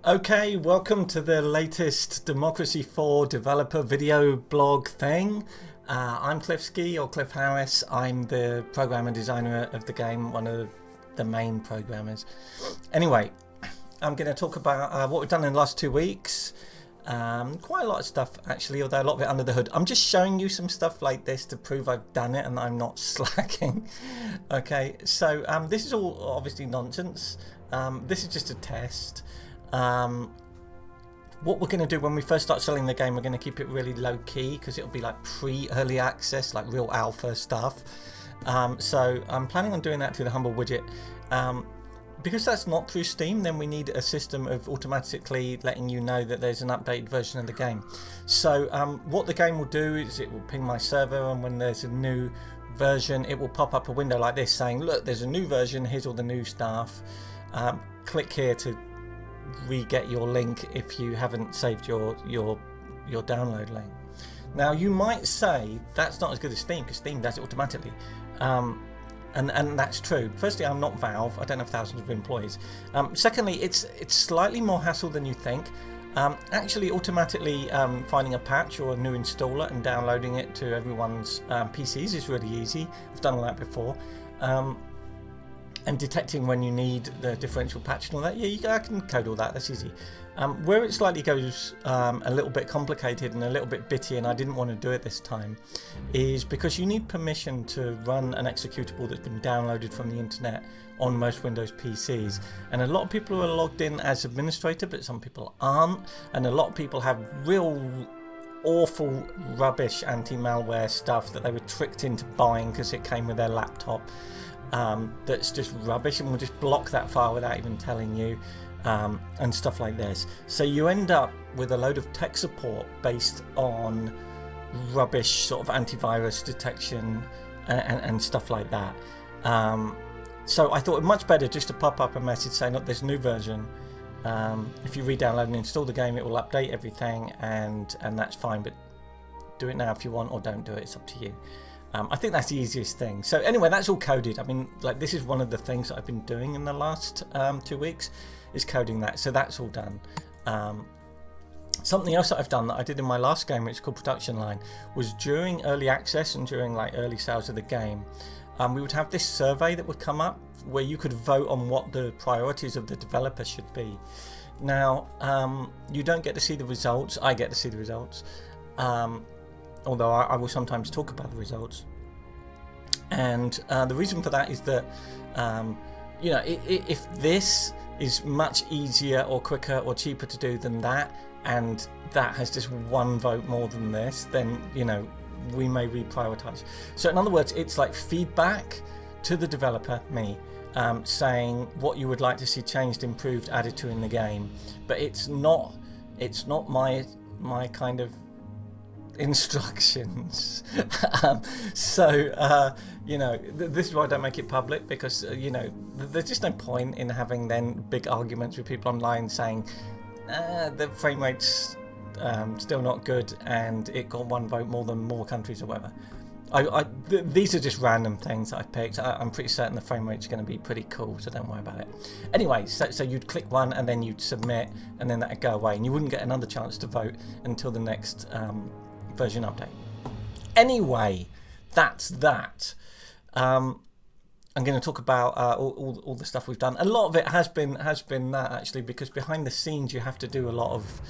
Okay, welcome to the latest Democracy 4 developer video blog thing. I'm Cliffsky, or Cliff Harris. I'm the programmer designer of the game, one of the main programmers. Anyway, I'm going to talk about what we've done in the last 2 weeks. Quite a lot of stuff actually, although a lot of it under the hood. I'm just showing you some stuff like this to prove I've done it and that I'm not slacking. Okay, so this is all obviously nonsense. This is just a test. What we're going to do when we first start selling the game, we're going to keep it really low key because it'll be like pre-early access, like real alpha stuff. So I'm planning on doing that through the Humble widget. Because that's not through Steam, then we need a system of automatically letting you know that there's an updated version of the game. So what the game will do is it will ping my server, and when there's a new version it will pop up a window like this saying, look, there's a new version, here's all the new stuff. Click here to re-get your link if you haven't saved your download link. Now you might say that's not as good as Steam because Steam does it automatically. And that's true. Firstly, I'm not Valve. I don't have thousands of employees. Secondly, it's slightly more hassle than you think. Actually, automatically finding a patch or a new installer and downloading it to everyone's PCs is really easy. I've done all that before. And detecting when you need the differential patch and all that, yeah, I can code all that. That's easy. Where it slightly goes a little bit complicated and a little bit bitty, and I didn't want to do it this time, is because you need permission to run an executable that's been downloaded from the internet on most Windows PCs. And a lot of people are logged in as administrator, but some people aren't. And a lot of people have real awful rubbish anti-malware stuff that they were tricked into buying because it came with their laptop. That's just rubbish and will just block that file without even telling you, and stuff like this. So you end up with a load of tech support based on rubbish sort of antivirus detection and stuff like that. So I thought it much better just to pop up a message saying, look, there's a new version. If you re-download and install the game, it will update everything, and that's fine, but do it now if you want, or don't do it, it's up to you. I think that's the easiest thing. So anyway, that's all coded. I mean, like, this is one of the things that I've been doing in the last 2 weeks, is coding that. So that's all done. Something else that I've done that I did in my last game, which is called Production Line, was during early access and during like early sales of the game, we would have this survey that would come up where you could vote on what the priorities of the developer should be. Now, you don't get to see the results. I get to see the results. Although I will sometimes talk about the results. And the reason for that is that, you know, if this is much easier or quicker or cheaper to do than that, and that has just one vote more than this, then, you know, we may reprioritize. So in other words, it's like feedback to the developer, me, saying what you would like to see changed, improved, added to in the game. But it's not my kind of instructions. You know, this is why I don't make it public, because you know, there's just no point in having then big arguments with people online saying the frame rate's still not good and it got one vote more than more countries or whatever. These are just random things that I've picked. I'm pretty certain the frame rate's going to be pretty cool, so don't worry about it. Anyway, so you'd click one and then you'd submit, and then that'd go away, and you wouldn't get another chance to vote until the next version update. Anyway, that's that. I'm going to talk about all the stuff we've done. A lot of it has been that, actually, because behind the scenes you have to do a lot of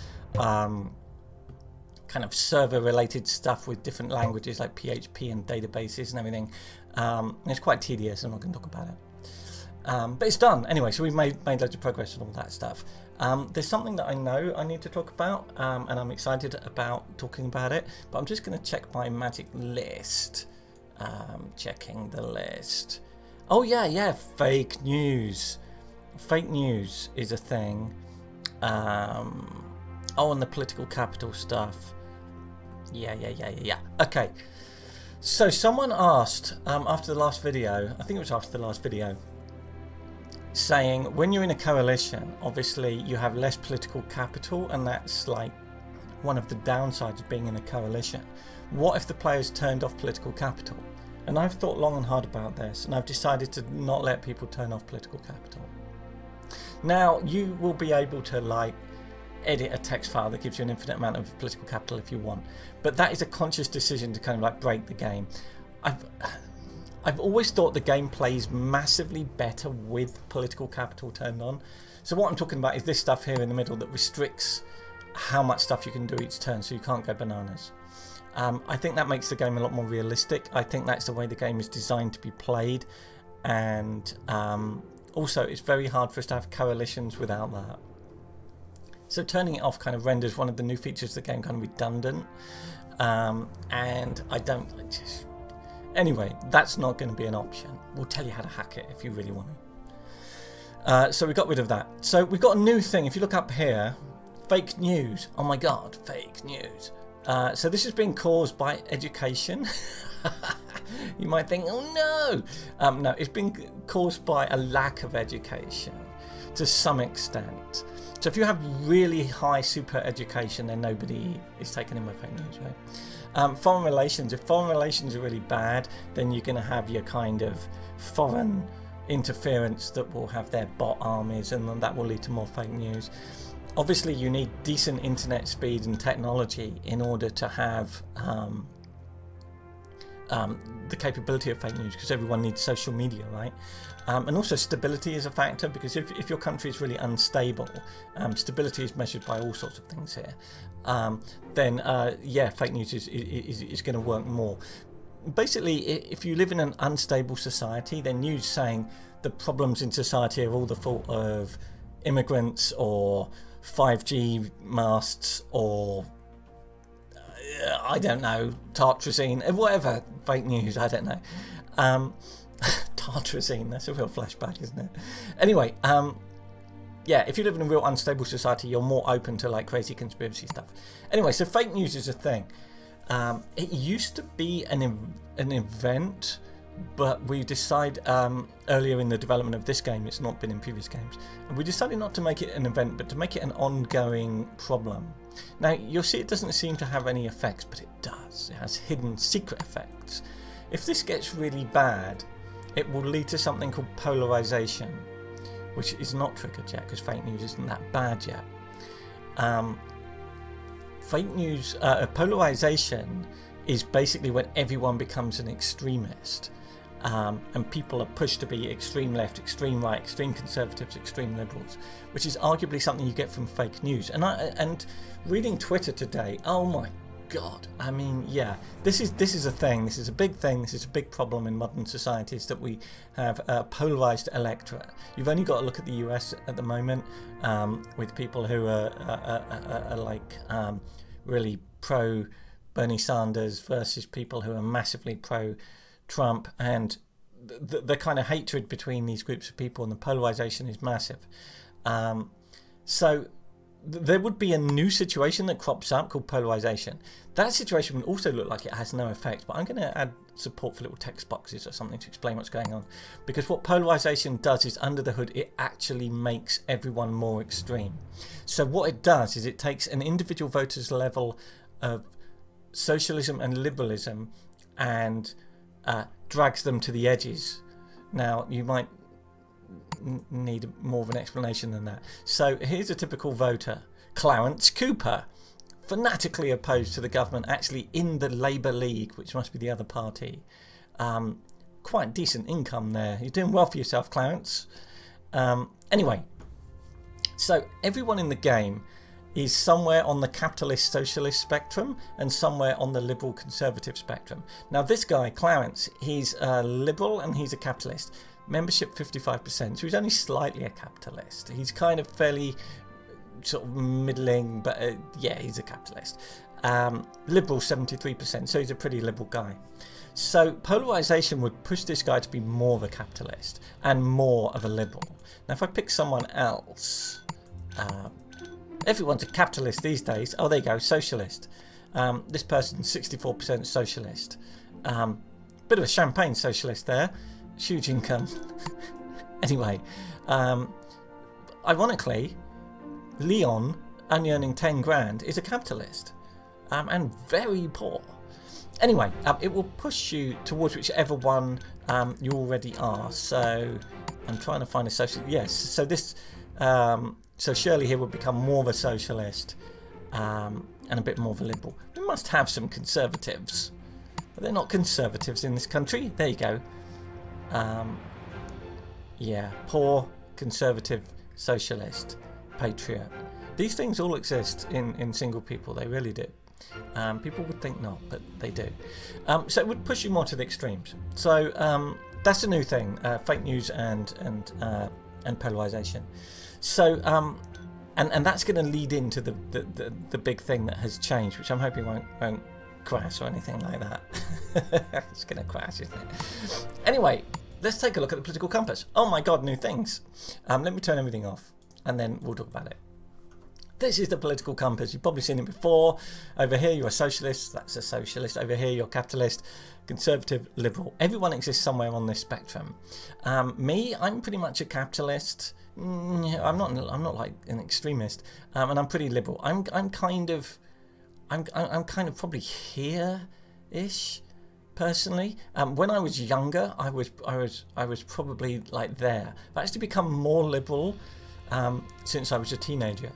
kind of server related stuff with different languages like PHP and databases and everything. It's quite tedious. I'm not going to talk about it. But it's done anyway, so we've made loads of progress on all that stuff. There's something that I know I need to talk about, and I'm excited about talking about it, but I'm just going to check my magic list. Checking the list. Oh yeah, fake news. Fake news is a thing. Oh, and the political capital stuff. Yeah. Okay. So someone asked after the last video, I think it was after the last video, saying when you're in a coalition, obviously you have less political capital, and that's like one of the downsides of being in a coalition. What if the players turned off political capital? And I've thought long and hard about this, and I've decided to not let people turn off political capital. Now, you will be able to like edit a text file that gives you an infinite amount of political capital if you want, but that is a conscious decision to kind of like break the game. I've always thought the game plays massively better with political capital turned on. So what I'm talking about is this stuff here in the middle that restricts how much stuff you can do each turn, so you can't go bananas. I think that makes the game a lot more realistic. I think that's the way the game is designed to be played, and also it's very hard for us to have coalitions without that. So turning it off kind of renders one of the new features of the game kind of redundant, and anyway, that's not going to be an option. We'll tell you how to hack it if you really want to. So we got rid of that. So we've got a new thing. If you look up here, fake news. Oh my god, fake news. So this has been caused by education. You might think, oh no. No, it's been caused by a lack of education to some extent. So if you have really high super education, then nobody is taken in by fake news, right? Foreign relations. If foreign relations are really bad, then you're going to have your kind of foreign interference that will have their bot armies, and then that will lead to more fake news. Obviously, you need decent internet speed and technology in order to have the capability of fake news, because everyone needs social media, right? And also stability is a factor, because if your country is really unstable, stability is measured by all sorts of things here, then yeah, fake news is going to work more. Basically, if you live in an unstable society, then news saying the problems in society are all the fault of immigrants or 5G masts or I don't know, tartrazine, whatever, fake news, I don't know. Tartrazine, that's a real flashback, isn't it? Anyway, yeah, if you live in a real unstable society, you're more open to like crazy conspiracy stuff. Anyway, so fake news is a thing. It used to be an event, but we decided earlier in the development of this game, it's not been in previous games, and we decided not to make it an event, but to make it an ongoing problem. Now, you'll see it doesn't seem to have any effects, but it does. It has hidden secret effects. If this gets really bad, it will lead to something called polarization, which is not triggered yet because fake news isn't that bad yet. Fake news, polarization is basically when everyone becomes an extremist, and people are pushed to be extreme left, extreme right, extreme conservatives, extreme liberals, which is arguably something you get from fake news. And reading Twitter today, oh my god, I mean, yeah, this is a thing. This is a big thing. This is a big problem in modern societies, that we have a polarized electorate. You've only got to look at the US at the moment, with people who are like really pro Bernie Sanders versus people who are massively pro Trump, and the kind of hatred between these groups of people, and the polarization is massive. So there would be a new situation that crops up called polarization. That situation would also look like it has no effect, but I'm going to add support for little text boxes or something to explain what's going on, because what polarization does is, under the hood, it actually makes everyone more extreme. So what it does is it takes an individual voter's level of socialism and liberalism and drags them to the edges. Now, you might need more of an explanation than that. So here's a typical voter. Clarence Cooper, fanatically opposed to the government, actually in the Labour League, which must be the other party. Quite decent income there. You're doing well for yourself, Clarence. Anyway, so everyone in the game is somewhere on the capitalist socialist spectrum and somewhere on the liberal conservative spectrum. Now this guy, Clarence, he's a liberal and he's a capitalist. Membership 55%, so he's only slightly a capitalist. He's kind of fairly sort of middling, but yeah, he's a capitalist. Liberal 73%, so he's a pretty liberal guy. So polarization would push this guy to be more of a capitalist and more of a liberal. Now if I pick someone else, everyone's a capitalist these days. Oh, there you go, socialist. This person's 64% socialist. Bit of a champagne socialist there. Huge income. Anyway, ironically, Leon, only earning 10 grand, is a capitalist. And very poor. Anyway, it will push you towards whichever one you already are. So I'm trying to find a social. Yes, so this So Shirley here would become more of a socialist and a bit more of a liberal. We must have some conservatives. But they're not conservatives in this country. There you go. Yeah, poor, conservative, socialist, patriot. These things all exist in single people. They really do. People would think not, but they do. So it would push you more to the extremes. So that's a new thing: fake news and polarization. So and that's going to lead into the big thing that has changed, which I'm hoping won't crash or anything like that. It's going to crash, isn't it? Anyway, let's take a look at the political compass. Oh my God, new things. Let me turn everything off, and then we'll talk about it. This is the political compass. You've probably seen it before. Over here, you're a socialist. That's a socialist. Over here, you're capitalist, conservative, liberal. Everyone exists somewhere on this spectrum. Me, I'm pretty much a capitalist. I'm not like an extremist, and I'm pretty liberal. I'm kind of probably here-ish, personally. When I was younger, I was probably like there. I've actually become more liberal since I was a teenager.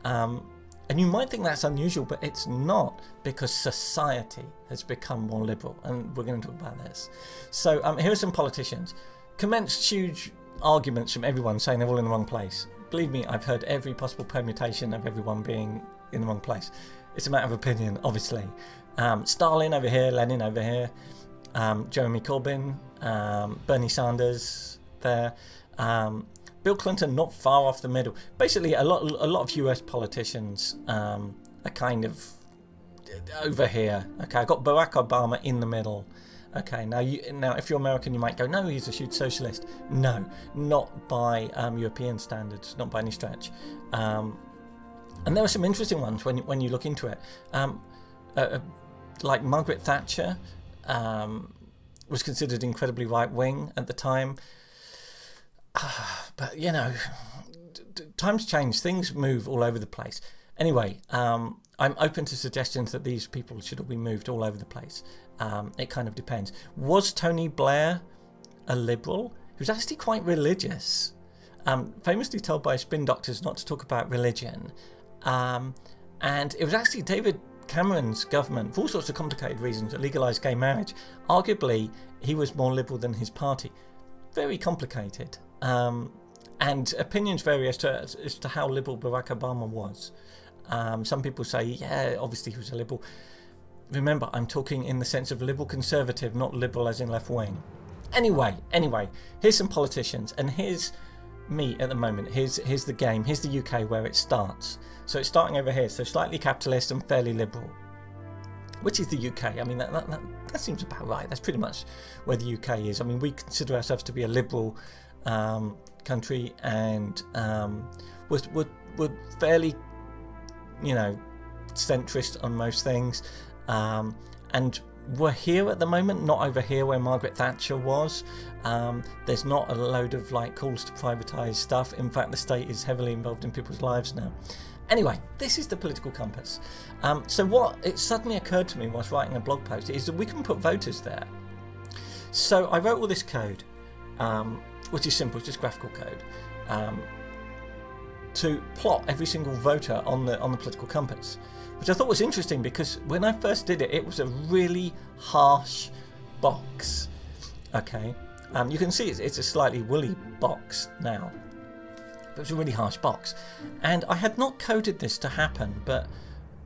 And you might think that's unusual, but it's not, because society has become more liberal, and we're going to talk about this. So here are some politicians. Commenced huge arguments from everyone saying they're all in the wrong place. Believe me, I've heard every possible permutation of everyone being in the wrong place. It's a matter of opinion, obviously. Stalin over here, Lenin over here, Jeremy Corbyn, Bernie Sanders there, Bill Clinton not far off the middle. Basically, a lot of US politicians are kind of over here. Okay, I've got Barack Obama in the middle. Okay, now if you're American, you might go, no, he's a huge socialist. No, not by European standards, not by any stretch. And there are some interesting ones when you look into it. Like Margaret Thatcher was considered incredibly right-wing at the time. But, you know, times change. Things move all over the place. Anyway, I'm open to suggestions that these people should all be moved all over the place. It kind of depends. Was Tony Blair a liberal? He was actually quite religious. Famously told by spin doctors not to talk about religion. And it was actually David Cameron's government, for all sorts of complicated reasons, that legalised gay marriage. Arguably, he was more liberal than his party. Very complicated. And opinions vary as to how liberal Barack Obama was. Some people say, yeah, obviously he was a liberal. Remember, I'm talking in the sense of liberal conservative, not liberal as in left wing. Anyway, here's some politicians, and here's me at the moment. Here's the game. Here's the UK where it starts. So it's starting over here. So slightly capitalist and fairly liberal, which is the UK. I mean, that seems about right. That's pretty much where the UK is. I mean, we consider ourselves to be a liberal country, and we're fairly, you know, centrist on most things, and we're here at the moment, not over here where Margaret Thatcher was. There's not a load of like calls to privatise stuff. In fact, the state is heavily involved in people's lives now. Anyway, this is the political compass. So what it suddenly occurred to me whilst writing a blog post is that we can put voters there. So I wrote all this code, which is simple, it's just graphical code, to plot every single voter on the political compass, which I thought was interesting because when I first did it, it was a really harsh box. Okay, you can see it's a slightly woolly box now. It was a really harsh box, and I had not coded this to happen, but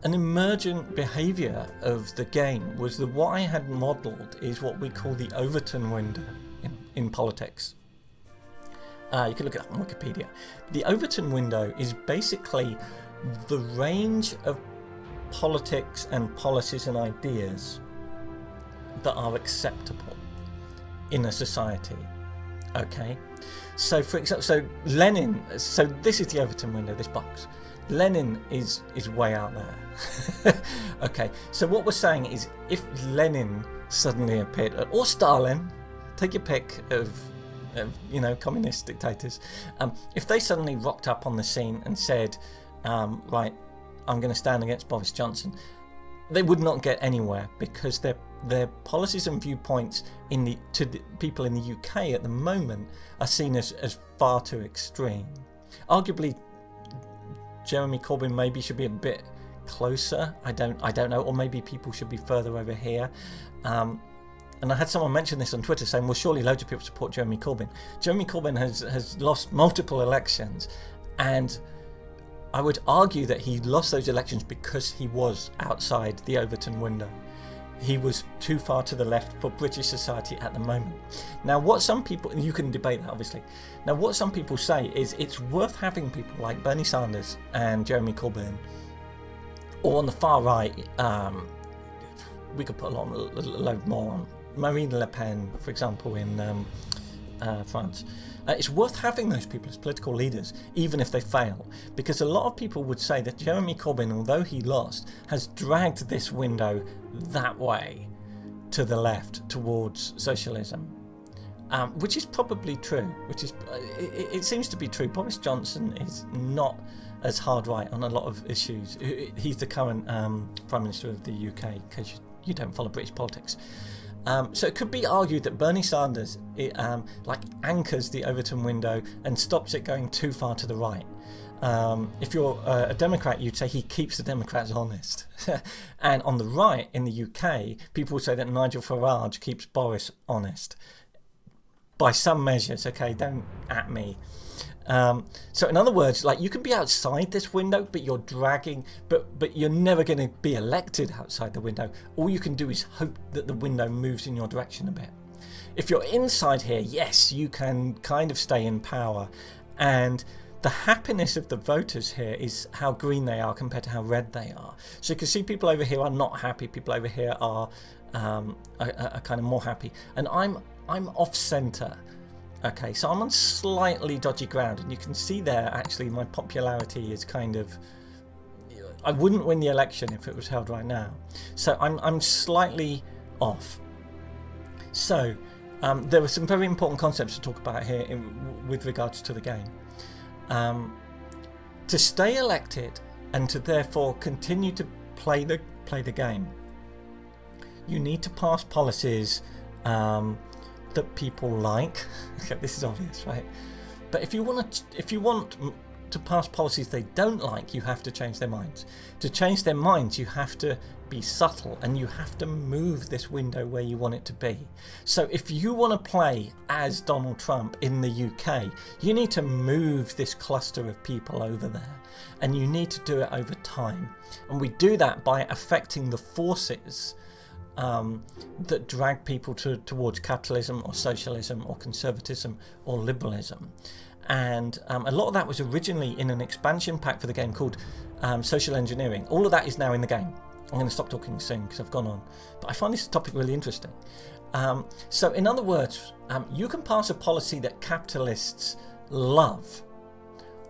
an emergent behaviour of the game was that what I had modelled is what we call the Overton window in politics. You can look it up on Wikipedia. The Overton window is basically the range of politics and policies and ideas that are acceptable in a society. Okay, so for example, so Lenin. So this is the Overton window. This box. Lenin is way out there. Okay, so what we're saying is, if Lenin suddenly appeared, or Stalin, take your pick of communist dictators, if they suddenly rocked up on the scene and said, right, I'm going to stand against Boris Johnson, they would not get anywhere, because their policies and viewpoints to the people in the UK at the moment are seen as far too extreme. Arguably, Jeremy Corbyn maybe should be a bit closer. I don't know, or maybe people should be further over here. And I had someone mention this on Twitter saying, well, surely loads of people support Jeremy Corbyn. Jeremy Corbyn has lost multiple elections, and I would argue that he lost those elections because he was outside the Overton window. He was too far to the left for British society at the moment. Now, what some people, you can debate that obviously. Now, what some people say is it's worth having people like Bernie Sanders and Jeremy Corbyn, or on the far right, we could put a load more on Marine Le Pen, for example, in France. It's worth having those people as political leaders, even if they fail, because a lot of people would say that Jeremy Corbyn, although he lost, has dragged this window that way to the left towards socialism, which is probably true. It seems to be true. Boris Johnson is not as hard right on a lot of issues. He's the current Prime Minister of the UK, in case you don't follow British politics. So it could be argued that Bernie Sanders anchors the Overton window and stops it going too far to the right. If you're a Democrat, you'd say he keeps the Democrats honest. And on the right, in the UK, people would say that Nigel Farage keeps Boris honest. By some measures, okay, don't at me. So in other words, you can be outside this window, but you're dragging, but you're never going to be elected outside the window. All you can do is hope that the window moves in your direction a bit. If you're inside here, yes, you can kind of stay in power, and the happiness of the voters here is how green they are compared to how red they are. So you can see people over here are not happy, people over here are kind of more happy, and I'm off centre. Okay, so I'm on slightly dodgy ground, and you can see there actually my popularity is kind of, I wouldn't win the election if it was held right now. So I'm slightly off. So there were some very important concepts to talk about here with regards to the game. To stay elected and to therefore continue to play the game, you need to pass policies that people like. Okay, this is obvious, right? But if you want to pass policies they don't like, you have to change their minds. To change their minds, you have to be subtle, and you have to move this window where you want it to be. So if you want to play as Donald Trump in the UK, you need to move this cluster of people over there, and you need to do it over time. And we do that by affecting the forces that drag people towards capitalism or socialism or conservatism or liberalism. And a lot of that was originally in an expansion pack for the game called Social Engineering. All of that is now in the game. I'm going to stop talking soon because I've gone on, but I find this topic really interesting. So in other words, you can pass a policy that capitalists love,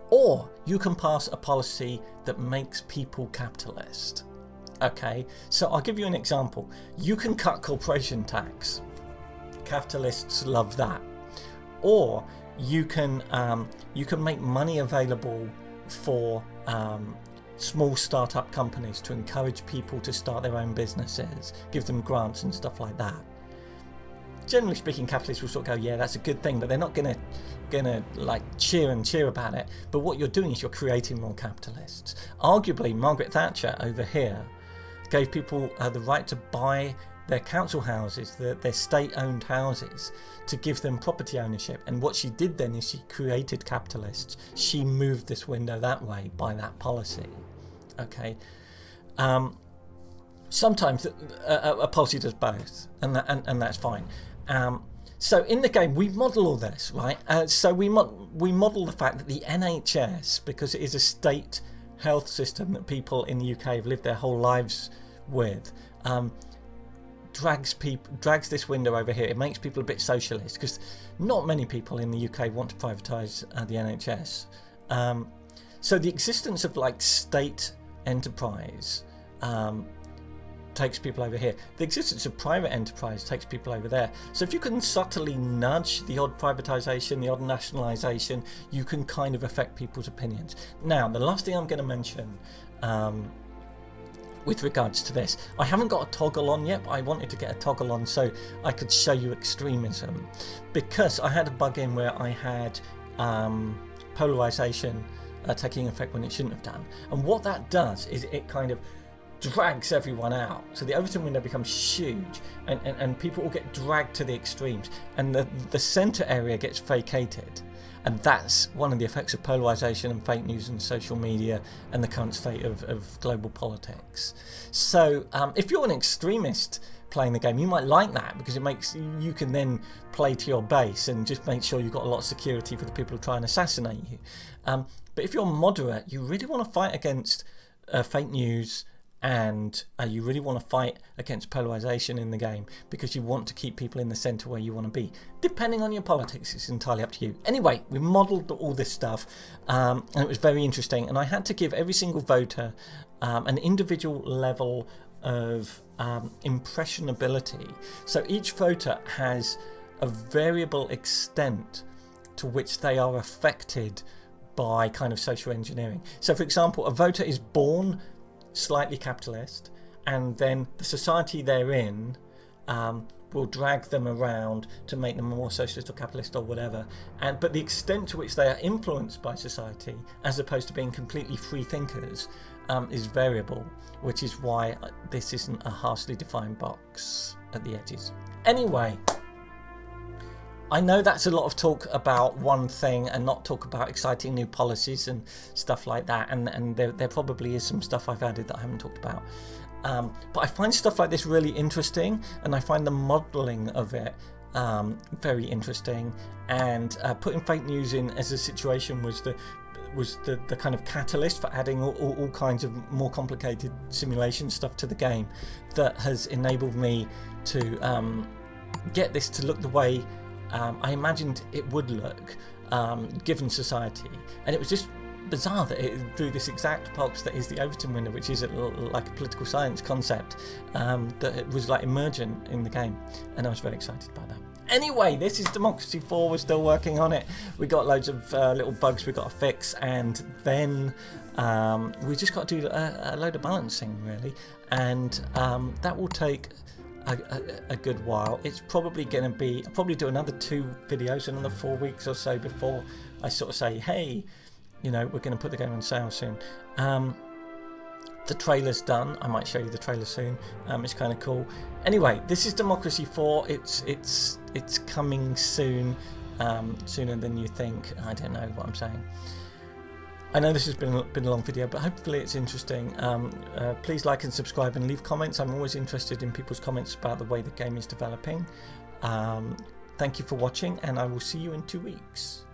or you can pass a policy that makes people capitalist. Okay, so I'll give you an example. You can cut corporation tax. Capitalists love that. Or you can make money available for small startup companies to encourage people to start their own businesses, give them grants and stuff like that. Generally speaking, capitalists will sort of go, yeah, that's a good thing, but they're not gonna cheer about it. But what you're doing is you're creating more capitalists. Arguably, Margaret Thatcher over here gave people the right to buy their council houses, their state-owned houses, to give them property ownership. And what she did then is she created capitalists. She moved this window that way by that policy. Okay. Sometimes a policy does both, and that's fine. So in the game, we model all this, right? So we model the fact that the NHS, because it is a state health system that people in the UK have lived their whole lives with, drags this window over here. It makes people a bit socialist, because not many people in the UK want to privatise the NHS. So the existence of state enterprise takes people over here. The existence of private enterprise takes people over there. So if you can subtly nudge the odd privatisation, the odd nationalisation, you can kind of affect people's opinions. Now, the last thing I'm going to mention with regards to this, I haven't got a toggle on yet, but I wanted to get a toggle on so I could show you extremism, because I had a bug in where I had polarization taking effect when it shouldn't have done. And what that does is it kind of drags everyone out. So the Overton window becomes huge, and people will get dragged to the extremes, and the centre area gets vacated. And that's one of the effects of polarisation and fake news and social media and the current state of global politics. So if you're an extremist playing the game, you might like that, because it makes you can then play to your base and just make sure you've got a lot of security for the people who try and assassinate you. But if you're moderate, you really want to fight against fake news, and you really want to fight against polarisation in the game, because you want to keep people in the centre where you want to be. Depending on your politics, it's entirely up to you. Anyway, we modelled all this stuff, and it was very interesting, and I had to give every single voter an individual level of impressionability. So each voter has a variable extent to which they are affected by kind of social engineering. So for example, a voter is born slightly capitalist, and then the society they're in will drag them around to make them more socialist or capitalist or whatever, but the extent to which they are influenced by society, as opposed to being completely free thinkers, is variable, which is why this isn't a harshly defined box at the edges. Anyway, I know that's a lot of talk about one thing and not talk about exciting new policies and stuff like that, and there probably is some stuff I've added that I haven't talked about. But I find stuff like this really interesting, and I find the modelling of it very interesting, and putting fake news in as a situation was the kind of catalyst for adding all kinds of more complicated simulation stuff to the game that has enabled me to get this to look the way I imagined it would look, given society. And it was just bizarre that it drew this exact box that is the Overton window, which is like a political science concept that it was like emergent in the game, and I was very excited by that. Anyway, this is Democracy 4. We're still working on it. We got loads of little bugs we got to fix, and then we just got to do a load of balancing, really, and that will take a good while. It's probably going to be, I'll probably do another 2 videos, another 4 weeks or so before I sort of say, hey, you know, we're going to put the game on sale soon. The trailer's done. I might show you the trailer soon. It's kind of cool. Anyway, this is Democracy 4. It's coming soon, sooner than you think. I don't know what I'm saying. I know this has been a long video, but hopefully it's interesting. Please like and subscribe and leave comments. I'm always interested in people's comments about the way the game is developing. Thank you for watching, and I will see you in 2 weeks.